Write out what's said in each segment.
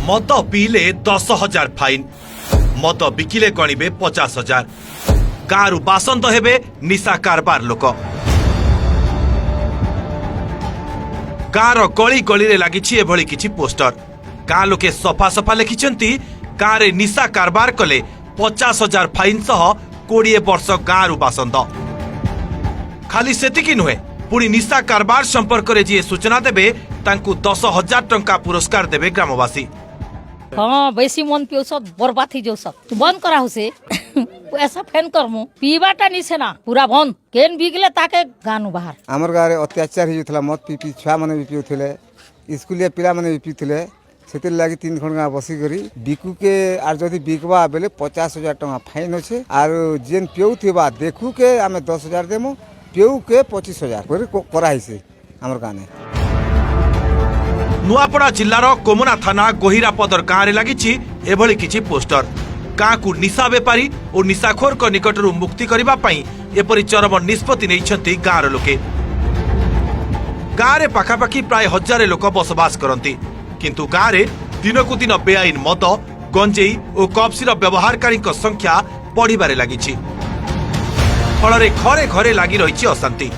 मद पीले 10,000 फाइन, मद बिकिले गणिबे 50,000। गाँव बासंद हेबे निशा कारबार लोक। गाँव गली गली लगी एभली किछि पोस्टर। गाँ लोके सफा सफा लिखिछंती गाँव रे निशा कारबार कले 50,000 फाइन सह 20 वर्ष गाँव बासंद। खाली सेतिकी नुहे, पुणी निशा कारबार संपर्क रे जी सूचना देबे तांकु 10,000 टंका पुरस्कार देबे ग्रामवासी। हाँ बेसी मन पियो सब बर्बाद ही जो सब तू बंद करा हुसे ऐसा फैन करमु पीबाटा निसे ना पूरा बंद केन बिगले ताके गानु बाहर। हमर गारे अत्याचार ही थला मत पी छुआ माने भी पिउथिले, स्कूलिया पिला माने भी पिउथिले। सेतिर लागि 3 खणगा बसी करी बिकु के आर जदी बिकबा बेले 50,000 टंका फाइन होछे। आर जेन पिउथिबा देखु के हमें 10,000 देमु, पिउ के 25,000 करी करा हिसे हमर गाने। नुआपड़ा जिल्लार कोमना थाना गोहिरापदर गाँव में लगी एभली किछि पोस्टर। गाँ को निशा बेपारी और निशाखोर को निकटरू मुक्ति करबा पई एपरि चरम निष्पत्ति नैछंती गाँव लोके। गाँव में पाखापाखि प्राय 1000 लोक बसवास करती, किंतु गाँव में दिनकु दिन बेआईन मद, गंजेई और कब्सिर व्यवहारकारी संख्या बढ़िबारे लागिछि। फल घरे घरे लगी रही अशांति।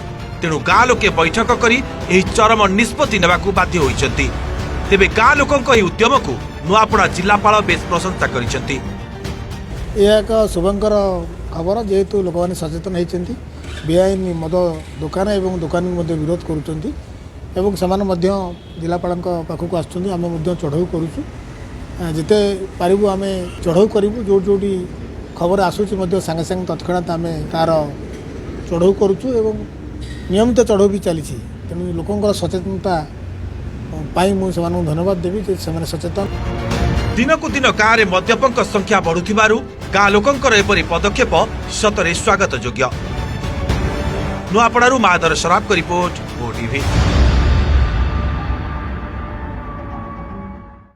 तेणु गाँ लोके बैठक करी एही चरम निष्पत्ति नेबाकू बाध्य होइछंती। तेबे गाँ लोकंक एही उद्यम को नुआपड़ा जिल्लापाल बेस प्रशंसा करिसेंती। यह एक शुभंकर खबर जेहेतु लोक मैंने सचेतन होती बेआईन मद दुकान एवं दुकानी विरोध करुँच एवं से जिलापाल पाखक आम चढ़ऊ करुचु जिते पारू आम चढ़ऊ करूँ जो जोटी खबर आसूची सांगे सांगे तत्क्षणात आम तार चढ़ऊ करुचु एवं नियमित चढ़ऊ भी चली। तेणु लोकंर सचेतनता पाई मुझे धन्यवाद देवी से सचेतन। दिनकु दिन गाँव में मद्यपंक संख्या बढ़ुथिबारु गाँ लोकंकर एपरि पदक्षेप सतरे स्वागत योग्य। नुआपड़ारू माधर सराफ को रिपोर्ट, ओटीवी।